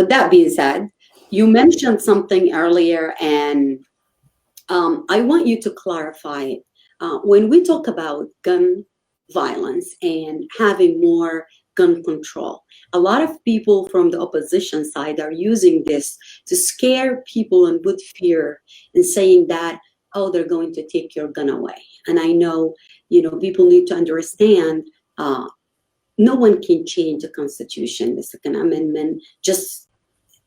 with that being said, you mentioned something earlier, and I want you to clarify it. When we talk about gun violence and having more gun control, a lot of people from the opposition side are using this to scare people and put fear and saying that, oh, they're going to take your gun away. And I know, people need to understand no one can change the Constitution, the Second Amendment. Just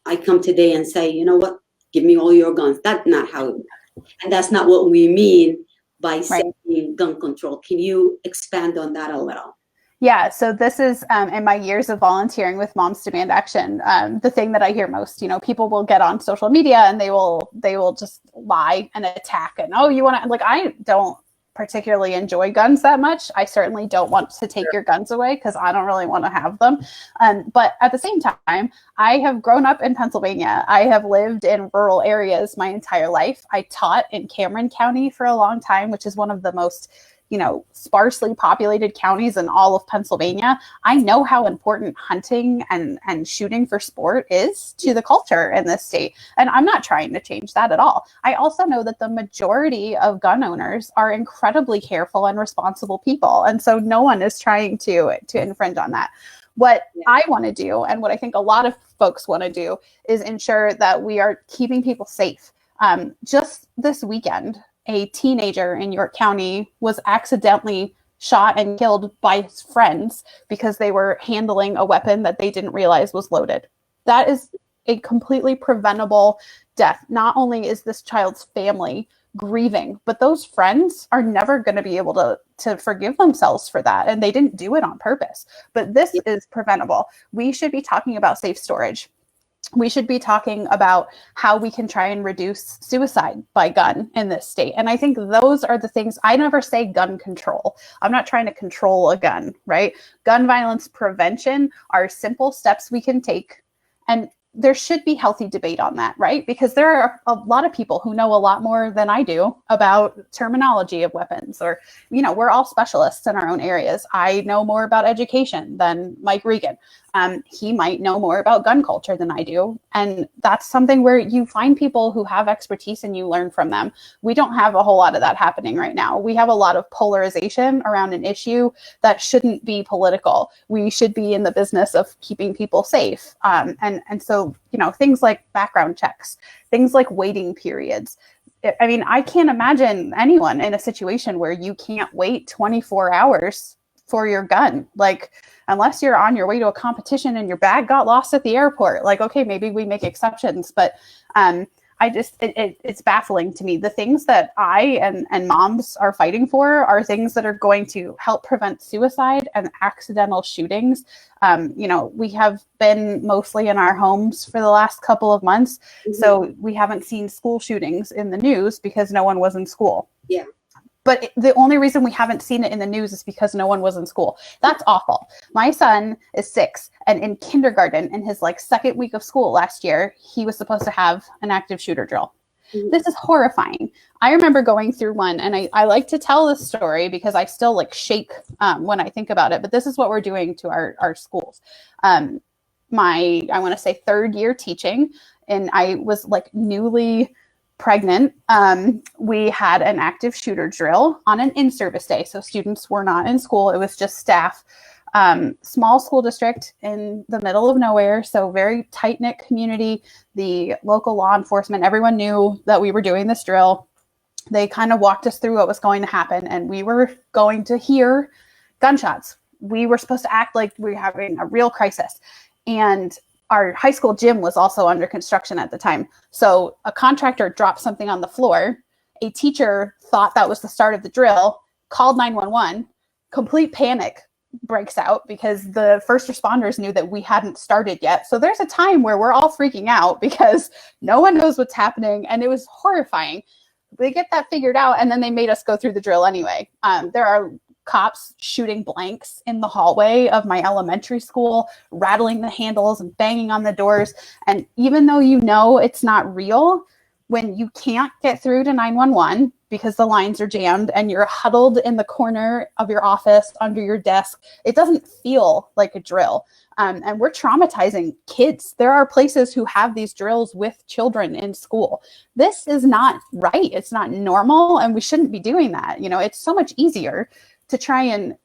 I come today and say, you know what, give me all your guns. That's not how it works. And that's not what we mean by saying gun control. Can you expand on that a little? Yeah, so this is in my years of volunteering with Moms Demand Action, the thing that I hear most. People will get on social media and they will just lie and attack, and you want to, like, I don't particularly enjoy guns that much. I certainly don't want to take your guns away because I don't really want to have them. But at the same time, I have grown up in Pennsylvania. I have lived in rural areas my entire life. I taught in Cameron County for a long time, which is one of the most sparsely populated counties in all of Pennsylvania. I know how important hunting and shooting for sport is to the culture in this state. And I'm not trying to change that at all. I also know that the majority of gun owners are incredibly careful and responsible people. And so no one is trying to infringe on that. What I want to do, and what I think a lot of folks want to do, is ensure that we are keeping people safe. Just this weekend, a teenager in York County was accidentally shot and killed by his friends because they were handling a weapon that they didn't realize was loaded. That is a completely preventable death. Not only is this child's family grieving, but those friends are never going to be able to forgive themselves for that. And they didn't do it on purpose. But this is preventable. We should be talking about safe storage. We should be talking about how we can try and reduce suicide by gun in this state. And I think those are the things. I never say gun control. I'm not trying to control a gun, right? Gun violence prevention are simple steps we can take. And there should be healthy debate on that, right? Because there are a lot of people who know a lot more than I do about terminology of weapons, or, we're all specialists in our own areas. I know more about education than Mike Regan. He might know more about gun culture than I do. And that's something where you find people who have expertise and you learn from them. We don't have a whole lot of that happening right now. We have a lot of polarization around an issue that shouldn't be political. We should be in the business of keeping people safe. And so, things like background checks, things like waiting periods. I mean, I can't imagine anyone in a situation where you can't wait 24 hours for your gun. Like, unless you're on your way to a competition and your bag got lost at the airport, like, okay, maybe we make exceptions, but it's baffling to me. The things that I and moms are fighting for are things that are going to help prevent suicide and accidental shootings. We have been mostly in our homes for the last couple of months, so we haven't seen school shootings in the news because no one was in school. Yeah. But the only reason we haven't seen it in the news is because no one was in school. That's awful. My son is 6, and in kindergarten, in his second week of school last year, he was supposed to have an active shooter drill. Mm-hmm. This is horrifying. I remember going through one, and I like to tell this story because I still shake when I think about it. But this is what we're doing to our schools. I want to say 3rd year teaching, and I was newly pregnant. We had an active shooter drill on an in-service day. So students were not in school. It was just staff. Small school district in the middle of nowhere. So very tight-knit community. The local law enforcement, everyone knew that we were doing this drill. They kind of walked us through what was going to happen. And we were going to hear gunshots. We were supposed to act like we were having a real crisis. And our high school gym was also under construction at the time. So a contractor dropped something on the floor. A teacher thought that was the start of the drill, called 911. Complete panic breaks out because the first responders knew that we hadn't started yet. So there's a time where we're all freaking out because no one knows what's happening. And it was horrifying. They get that figured out, and then they made us go through the drill anyway. There are cops shooting blanks in the hallway of my elementary school, rattling the handles and banging on the doors. And even though it's not real, when you can't get through to 911 because the lines are jammed and you're huddled in the corner of your office under your desk. It doesn't feel like a drill. And we're traumatizing kids. There are places who have these drills with children in school. This is not right. It's not normal, and we shouldn't be doing that. It's so much easier to try and,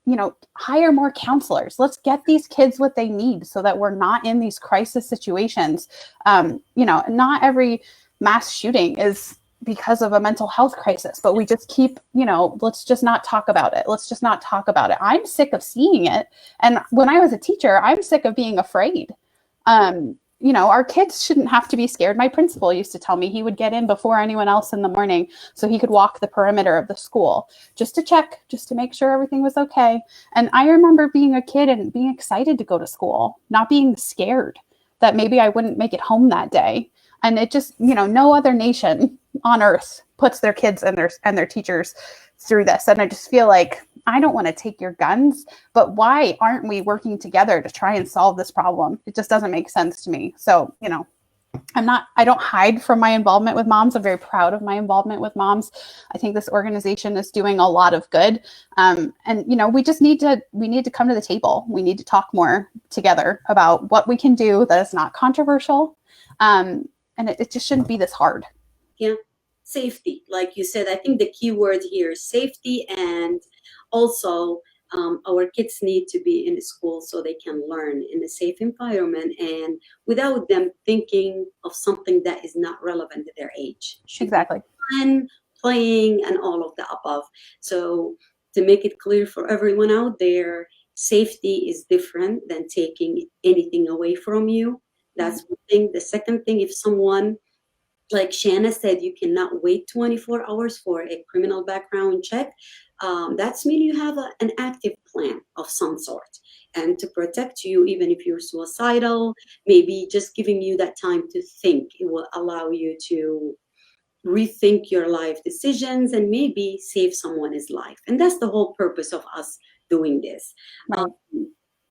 hire more counselors. Let's get these kids what they need so that we're not in these crisis situations. Not every mass shooting is because of a mental health crisis, but we just keep, let's just not talk about it. Let's just not talk about it. I'm sick of seeing it. And when I was a teacher, I'm sick of being afraid. Our kids shouldn't have to be scared. My principal used to tell me he would get in before anyone else in the morning so he could walk the perimeter of the school just to check, just to make sure everything was okay. And I remember being a kid and being excited to go to school, not being scared that maybe I wouldn't make it home that day. And it just, no other nation on earth puts their kids and their teachers through this. And I just feel like, I don't want to take your guns, but why aren't we working together to try and solve this problem? It just doesn't make sense to me. So, I don't hide from my involvement with moms. I'm very proud of my involvement with moms. I think this organization is doing a lot of good. And we just need to come to the table. We need to talk more together about what we can do that is not controversial. And it just shouldn't be this hard. Yeah. Safety. Like you said, I think the key word here is safety, and also our kids need to be in the school so they can learn in a safe environment and without them thinking of something that is not relevant to their age. Exactly. Fun, playing, and all of the above. So to make it clear for everyone out there, safety is different than taking anything away from you. That's one thing. The second thing, if someone, like Shanna said, you cannot wait 24 hours for a criminal background check. That's mean you have an active plan of some sort. And to protect you, even if you're suicidal, maybe just giving you that time to think, it will allow you to rethink your life decisions and maybe save someone's life. And that's the whole purpose of us doing this. Right.